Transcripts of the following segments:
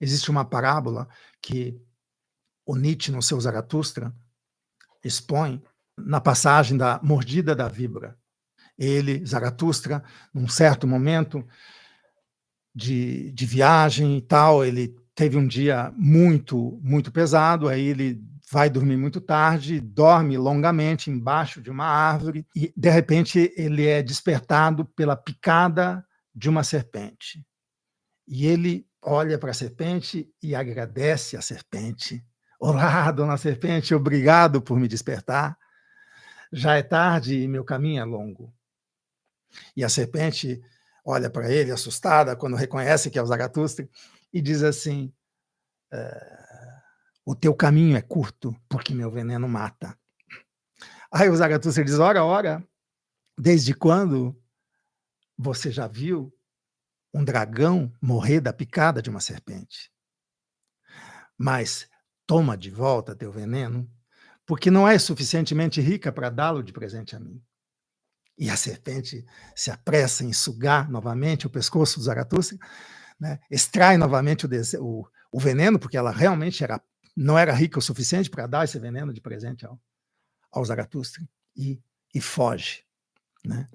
Existe uma parábola que o Nietzsche, no seu Zaratustra, expõe na passagem da mordida da víbora. Ele, Zaratustra, num certo momento de viagem e tal, ele teve um dia muito pesado, aí ele vai dormir muito tarde, dorme longamente embaixo de uma árvore e, de repente, ele é despertado pela picada de uma serpente. E ele olha para a serpente e agradece à serpente. Olá, dona serpente, obrigado por me despertar. Já é tarde e meu caminho é longo. E a serpente olha para ele, assustada, quando reconhece que é o Zaratustra, e diz assim: o teu caminho é curto, porque meu veneno mata. Aí o Zaratustra diz: ora, desde quando você já viu um dragão morrer da picada de uma serpente? Mas toma de volta teu veneno, porque não é suficientemente rica para dá-lo de presente a mim. E a serpente se apressa em sugar novamente o pescoço do Zaratustra, né? Extrai novamente o veneno, porque ela realmente não era rica o suficiente para dar esse veneno de presente ao Zaratustra, e foge. Né?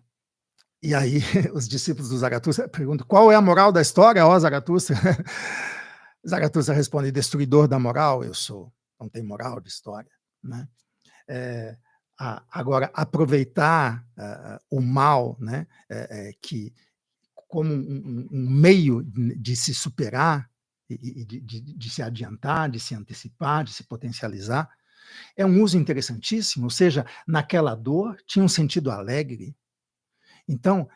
E aí os discípulos do Zaratustra perguntam: qual é a moral da história, ó Zaratustra? Zaratustra responde: destruidor da moral eu sou, não tem moral de história. Né? Agora, aproveitar o mal, né, que como um meio de se superar, e de se adiantar, de se antecipar, de se potencializar, é um uso interessantíssimo, ou seja, naquela dor tinha um sentido alegre. Então,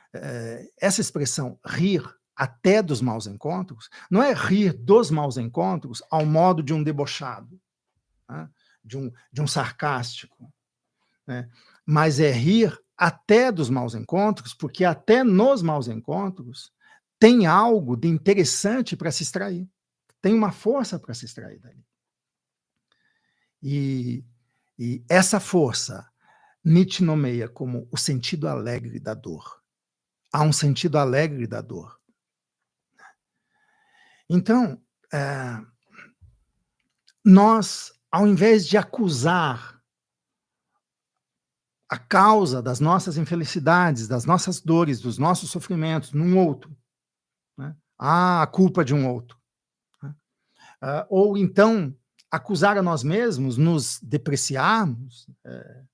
essa expressão rir até dos maus encontros, não é rir dos maus encontros ao modo de um debochado, né? de um sarcástico, né? Mas é rir até dos maus encontros, porque até nos maus encontros tem algo de interessante para se extrair, tem uma força para se extrair dali. E essa força Nietzsche nomeia como o sentido alegre da dor. Há um sentido alegre da dor. Então, nós, ao invés de acusar a causa das nossas infelicidades, das nossas dores, dos nossos sofrimentos num outro, né? A culpa de um outro. Né? Ou então acusar a nós mesmos, nos depreciarmos,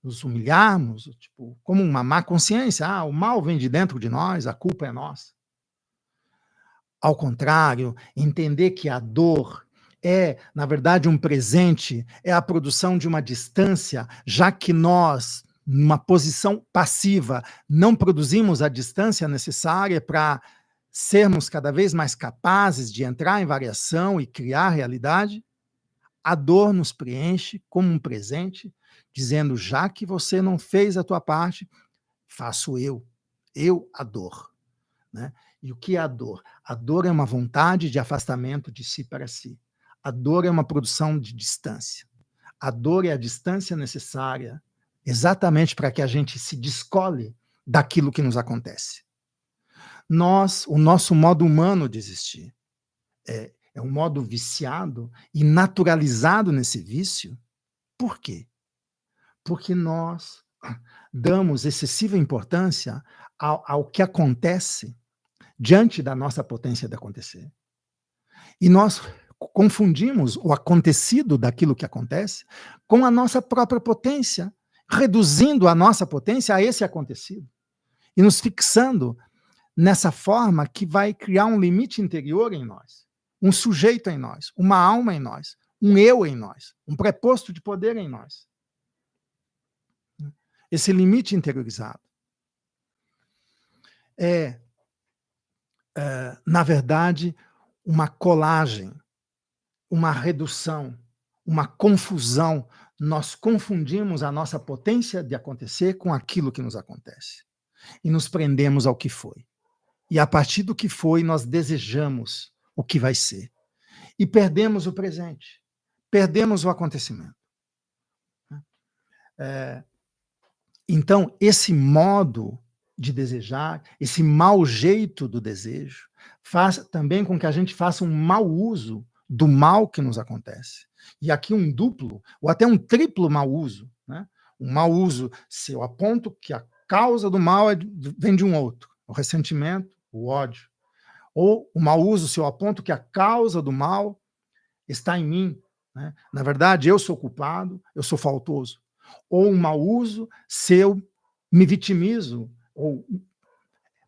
nos humilharmos, tipo, como uma má consciência. O mal vem de dentro de nós, a culpa é nossa. Ao contrário, entender que a dor é, na verdade, um presente, é a produção de uma distância, já que nós, numa posição passiva, não produzimos a distância necessária para sermos cada vez mais capazes de entrar em variação e criar realidade. A dor nos preenche como um presente, dizendo: já que você não fez a tua parte, faço eu a dor. Né? E o que é a dor? A dor é uma vontade de afastamento de si para si. A dor é uma produção de distância. A dor é a distância necessária exatamente para que a gente se descole daquilo que nos acontece. O nosso modo humano de existir é um modo viciado e naturalizado nesse vício. Por quê? Porque nós damos excessiva importância ao que acontece diante da nossa potência de acontecer. E nós confundimos o acontecido daquilo que acontece com a nossa própria potência, reduzindo a nossa potência a esse acontecido. E nos fixando nessa forma que vai criar um limite interior em nós, um sujeito em nós, uma alma em nós, um eu em nós, um preposto de poder em nós. Esse limite interiorizado na verdade, uma colagem, uma redução, uma confusão. Nós confundimos a nossa potência de acontecer com aquilo que nos acontece. E nos prendemos ao que foi. E a partir do que foi, nós desejamos o que vai ser. E perdemos o presente. Perdemos o acontecimento. Então, esse modo de desejar, esse mau jeito do desejo, faz também com que a gente faça um mau uso do mal que nos acontece. E aqui um duplo, ou até um triplo mau uso, né? Um mau uso, se eu aponto que a causa do mal vem de um outro, o ressentimento, o ódio. Ou o mau uso, se eu aponto que a causa do mal está em mim, né? Na verdade, eu sou culpado, eu sou faltoso. Ou um mau uso, se eu me vitimizo, ou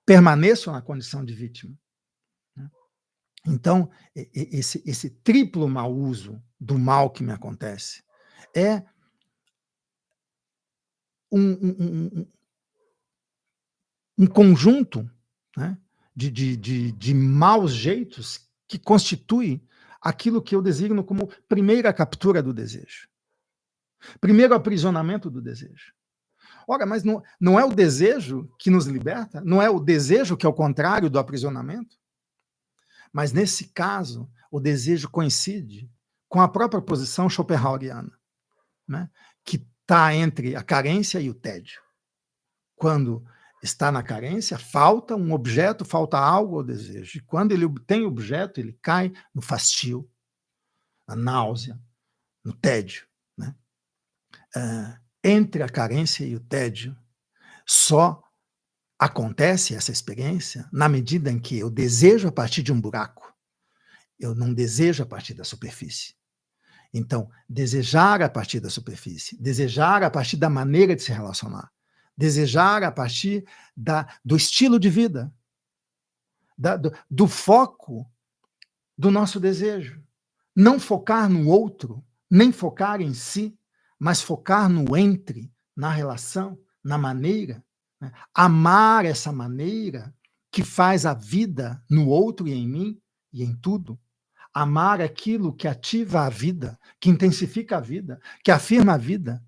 permaneço na condição de vítima. Então, esse triplo mau uso do mal que me acontece é um conjunto, né, de maus jeitos que constitui aquilo que eu designo como primeira captura do desejo. Primeiro aprisionamento do desejo. Ora, mas não é o desejo que nos liberta? Não é o desejo que é o contrário do aprisionamento? Mas, nesse caso, o desejo coincide com a própria posição schopenhaueriana, né, que está entre a carência e o tédio. Quando está na carência, falta um objeto, falta algo ao desejo. E quando ele tem objeto, ele cai no fastio, na náusea, no tédio. Né? Entre a carência e o tédio, só acontece essa experiência na medida em que eu desejo a partir de um buraco. Eu não desejo a partir da superfície. Então, desejar a partir da superfície, desejar a partir da maneira de se relacionar, desejar a partir do estilo de vida, do foco do nosso desejo. Não focar no outro, nem focar em si, mas focar no entre, na relação, na maneira. Né? Amar essa maneira que faz a vida no outro e em mim e em tudo. Amar aquilo que ativa a vida, que intensifica a vida, que afirma a vida,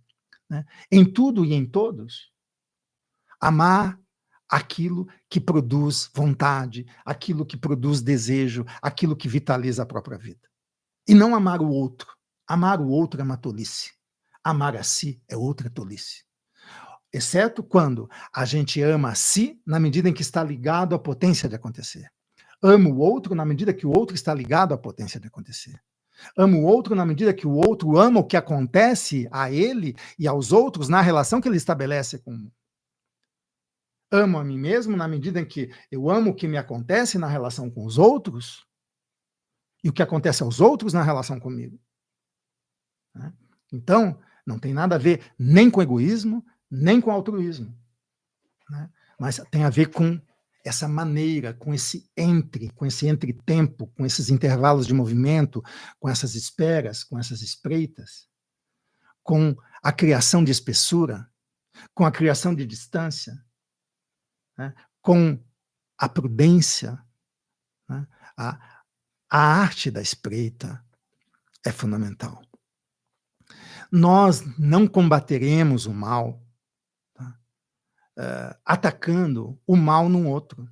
né? Em tudo e em todos. Amar aquilo que produz vontade, aquilo que produz desejo, aquilo que vitaliza a própria vida. E não amar o outro. Amar o outro é uma tolice. Amar a si é outra tolice. Exceto quando a gente ama a si na medida em que está ligado à potência de acontecer. Amo o outro na medida que o outro está ligado à potência de acontecer. Amo o outro na medida que o outro ama o que acontece a ele e aos outros na relação que ele estabelece com o mundo. Amo a mim mesmo na medida em que eu amo o que me acontece na relação com os outros e o que acontece aos outros na relação comigo. Então, não tem nada a ver nem com egoísmo, nem com altruísmo. Mas tem a ver com essa maneira, com esse entretempo, com esses intervalos de movimento, com essas esperas, com essas espreitas, com a criação de espessura, com a criação de distância, né? Com a prudência, né? A arte da espreita é fundamental. Nós não combateremos o mal atacando o mal num outro,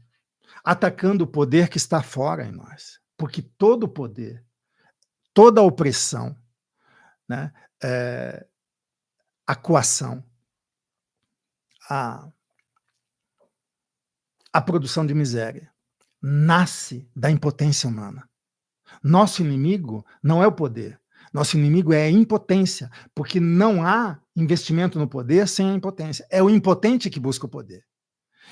atacando o poder que está fora em nós. Porque todo poder, toda opressão, né, a coação, a produção de miséria, nasce da impotência humana. Nosso inimigo não é o poder, nosso inimigo é a impotência, porque não há investimento no poder sem a impotência. É o impotente que busca o poder.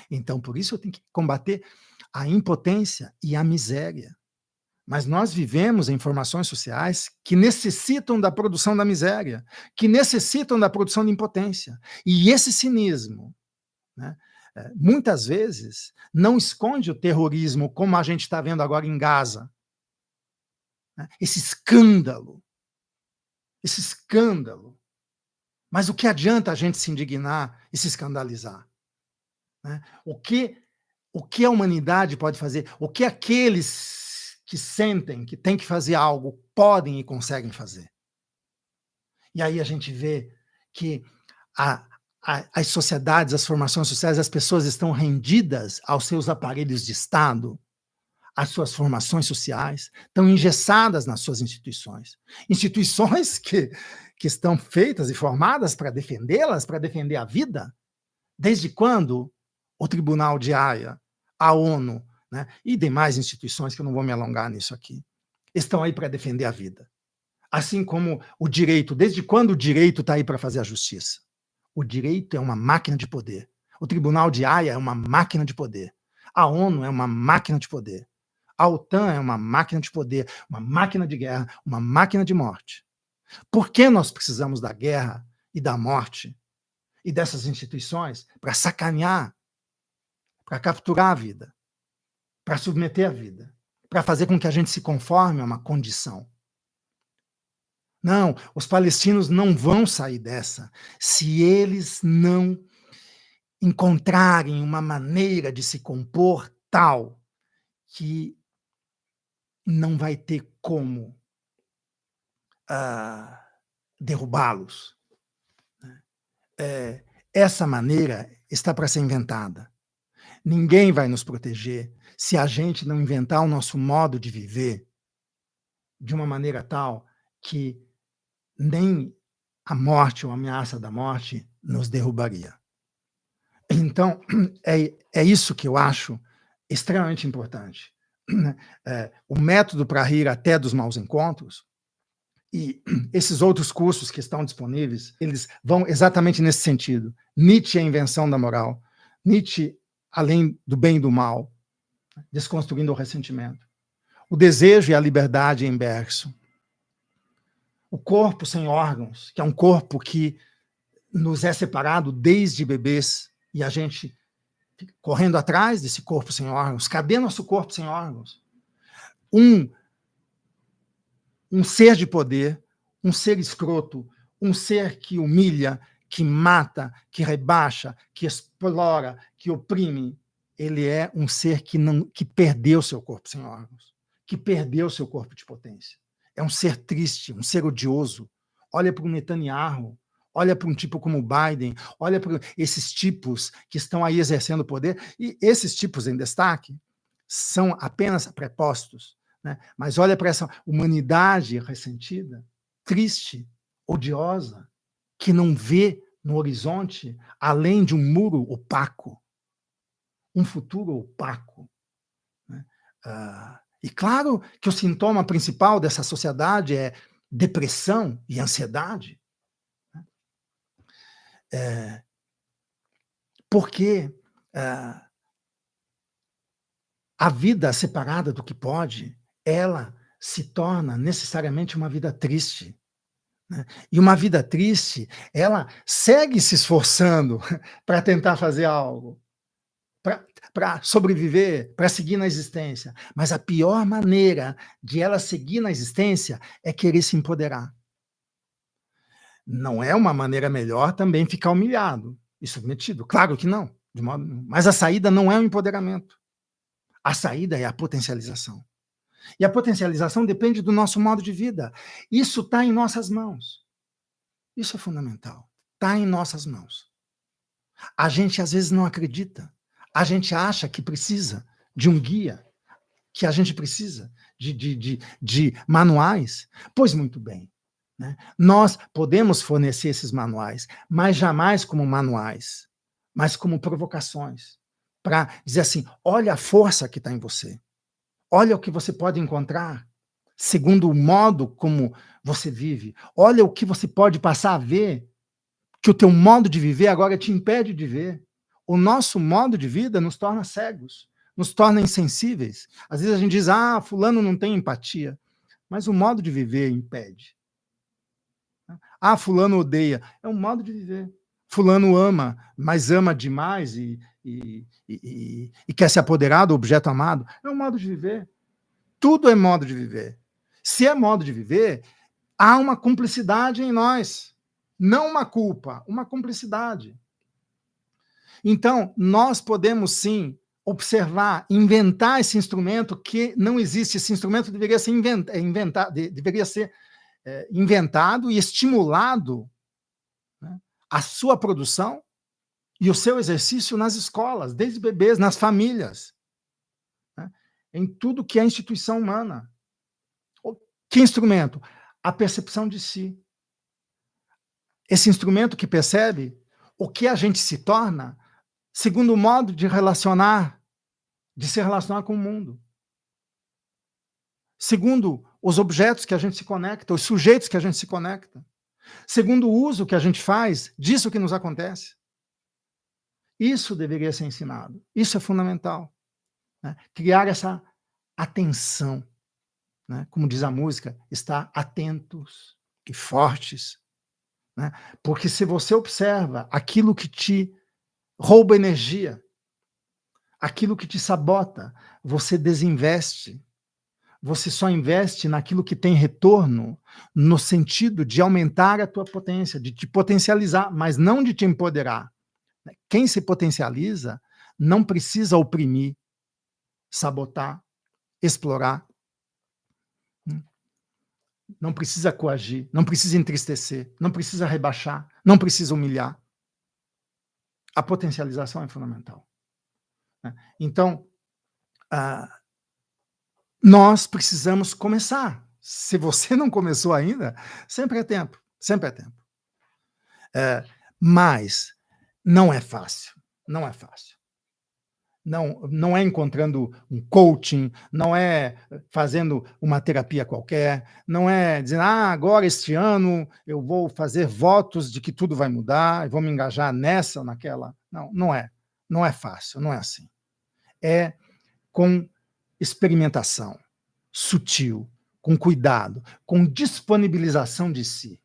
Então, por isso eu tenho que combater a impotência e a miséria. Mas nós vivemos em formações sociais que necessitam da produção da miséria, que necessitam da produção de impotência. E esse cinismo, né, muitas vezes, não esconde o terrorismo, como a gente está vendo agora em Gaza. Esse escândalo. Mas o que adianta a gente se indignar e se escandalizar? Né? O que a humanidade pode fazer? O que aqueles que sentem que têm que fazer algo podem e conseguem fazer? E aí a gente vê que as sociedades, as formações sociais, as pessoas estão rendidas aos seus aparelhos de Estado, às suas formações sociais, estão engessadas nas suas instituições. Instituições que estão feitas e formadas para defendê-las, para defender a vida. Desde quando o Tribunal de Haia, a ONU, né, e demais instituições, que eu não vou me alongar nisso aqui, estão aí para defender a vida. Assim como o direito, desde quando o direito está aí para fazer a justiça? O direito é uma máquina de poder. O Tribunal de Haia é uma máquina de poder. A ONU é uma máquina de poder. A OTAN é uma máquina de poder, uma máquina de guerra, uma máquina de morte. Por que nós precisamos da guerra e da morte e dessas instituições para sacanear, para capturar a vida, para submeter a vida, para fazer com que a gente se conforme a uma condição? Não, os palestinos não vão sair dessa se eles não encontrarem uma maneira de se compor tal que não vai ter como derrubá-los. Essa maneira está para ser inventada. Ninguém vai nos proteger se a gente não inventar o nosso modo de viver de uma maneira tal que nem a morte ou a ameaça da morte nos derrubaria. Então, é isso que eu acho extremamente importante. O método para rir até dos maus encontros e esses outros cursos que estão disponíveis, eles vão exatamente nesse sentido. Nietzsche é a invenção da moral. Nietzsche, além do bem e do mal, desconstruindo o ressentimento. O desejo e a liberdade em Bergson. O corpo sem órgãos, que é um corpo que nos é separado desde bebês, e a gente fica correndo atrás desse corpo sem órgãos. Cadê nosso corpo sem órgãos? Um ser de poder, um ser escroto, um ser que humilha, que mata, que rebaixa, que explora, que oprime. Ele é um ser que perdeu seu corpo sem órgãos, que perdeu seu corpo de potência. É um ser triste, um ser odioso. Olha para o Netanyahu, olha para um tipo como o Biden, olha para esses tipos que estão aí exercendo poder, e esses tipos em destaque são apenas prepostos, né? Mas olha para essa humanidade ressentida, triste, odiosa, que não vê no horizonte, além de um muro opaco, um futuro opaco, né? E claro que o sintoma principal dessa sociedade é depressão e ansiedade. Porque a vida separada do que pode, ela se torna necessariamente uma vida triste, né? E uma vida triste, ela segue se esforçando para tentar fazer algo, para sobreviver, para seguir na existência. Mas a pior maneira de ela seguir na existência é querer se empoderar. Não é uma maneira melhor também ficar humilhado e submetido. Claro que não, de modo nenhum. Mas a saída não é o empoderamento. A saída é a potencialização. E a potencialização depende do nosso modo de vida. Isso está em nossas mãos. Isso é fundamental. Está em nossas mãos. A gente às vezes não acredita. A gente acha que precisa de um guia, que a gente precisa de manuais. Pois muito bem, né? Nós podemos fornecer esses manuais, mas jamais como manuais, mas como provocações, para dizer assim, olha a força que está em você. Olha o que você pode encontrar segundo o modo como você vive. Olha o que você pode passar a ver, que o teu modo de viver agora te impede de ver. O nosso modo de vida nos torna cegos, nos torna insensíveis. Às vezes a gente diz, fulano não tem empatia, mas o modo de viver impede. Fulano odeia. É um modo de viver. Fulano ama, mas ama demais e quer se apoderar do objeto amado. É um modo de viver. Tudo é modo de viver. Se é modo de viver, há uma cumplicidade em nós. Não uma culpa, uma cumplicidade. Então, nós podemos sim observar, inventar esse instrumento que não existe. Esse instrumento deveria ser inventado e estimulado, né, a sua produção e o seu exercício nas escolas, desde bebês, nas famílias, né, em tudo que é instituição humana. Que instrumento? A percepção de si. Esse instrumento que percebe o que a gente se torna segundo o modo de se relacionar com o mundo. Segundo os objetos que a gente se conecta, os sujeitos que a gente se conecta, segundo o uso que a gente faz disso que nos acontece. Isso deveria ser ensinado, isso é fundamental, né? Criar essa atenção, né? Como diz a música, estar atentos e fortes, né? Porque se você observa aquilo que te rouba energia, aquilo que te sabota, você desinveste. Você só investe naquilo que tem retorno, no sentido de aumentar a tua potência, de te potencializar, mas não de te empoderar. Quem se potencializa não precisa oprimir, sabotar, explorar, não precisa coagir, não precisa entristecer, não precisa rebaixar, não precisa humilhar. A potencialização é fundamental. Então, nós precisamos começar. Se você não começou ainda, sempre é tempo, sempre é tempo. Mas não é fácil, não é fácil. Não é encontrando um coaching, não é fazendo uma terapia qualquer, não é dizendo, agora este ano eu vou fazer votos de que tudo vai mudar, e vou me engajar nessa ou naquela. Não, não é. Não é fácil, não é assim. É com experimentação, sutil, com cuidado, com disponibilização de si.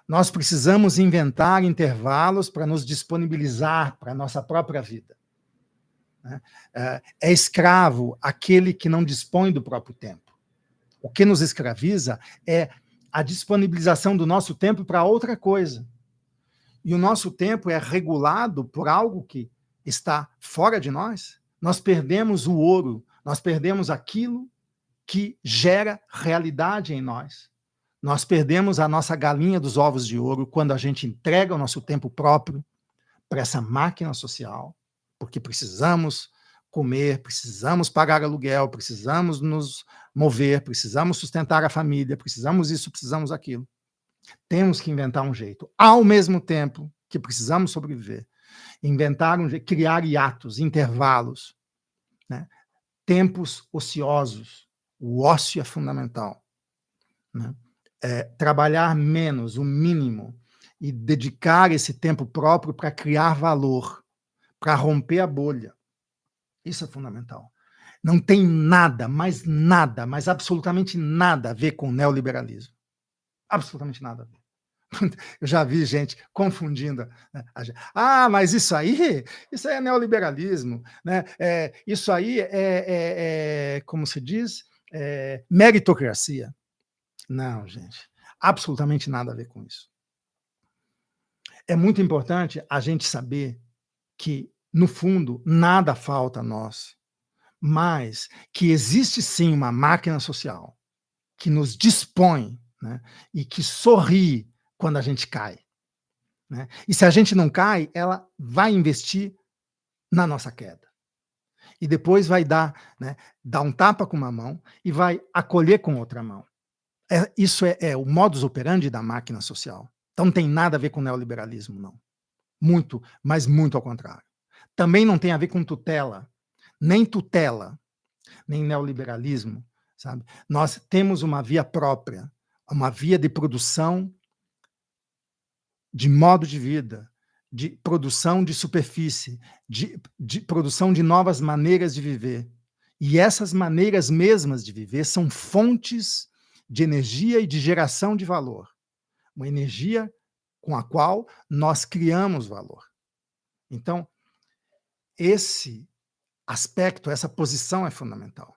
Nós precisamos inventar intervalos para nos disponibilizar para a nossa própria vida. É escravo aquele que não dispõe do próprio tempo. O que nos escraviza é a disponibilização do nosso tempo para outra coisa. E o nosso tempo é regulado por algo que está fora de nós. Nós perdemos o ouro, nós perdemos aquilo que gera realidade em nós. Nós perdemos a nossa galinha dos ovos de ouro quando a gente entrega o nosso tempo próprio para essa máquina social, porque precisamos comer, precisamos pagar aluguel, precisamos nos mover, precisamos sustentar a família, precisamos isso, precisamos aquilo. Temos que inventar um jeito, ao mesmo tempo que precisamos sobreviver, inventar um jeito, criar hiatos, intervalos, né? Tempos ociosos. O ócio é fundamental, né? Trabalhar menos, o mínimo, e dedicar esse tempo próprio para criar valor, para romper a bolha. Isso é fundamental. Não tem nada, mas absolutamente nada a ver com o neoliberalismo. Absolutamente nada a ver. Eu já vi gente confundindo, né? Mas isso aí é neoliberalismo, né? Isso aí como se diz, meritocracia. Não, gente, absolutamente nada a ver com isso. É muito importante a gente saber que, no fundo, nada falta a nós, mas que existe sim uma máquina social que nos dispõe, né, e que sorri quando a gente cai, né? E se a gente não cai, ela vai investir na nossa queda. E depois vai dar um tapa com uma mão e vai acolher com outra mão. Isso é o modus operandi da máquina social. Então não tem nada a ver com neoliberalismo, não. Muito, mas muito ao contrário. Também não tem a ver com tutela, nem neoliberalismo, sabe? Nós temos uma via própria, uma via de produção de modo de vida, de produção de superfície, de produção de novas maneiras de viver. E essas maneiras mesmas de viver são fontes de energia e de geração de valor. Uma energia com a qual nós criamos valor. Então, esse aspecto, essa posição é fundamental.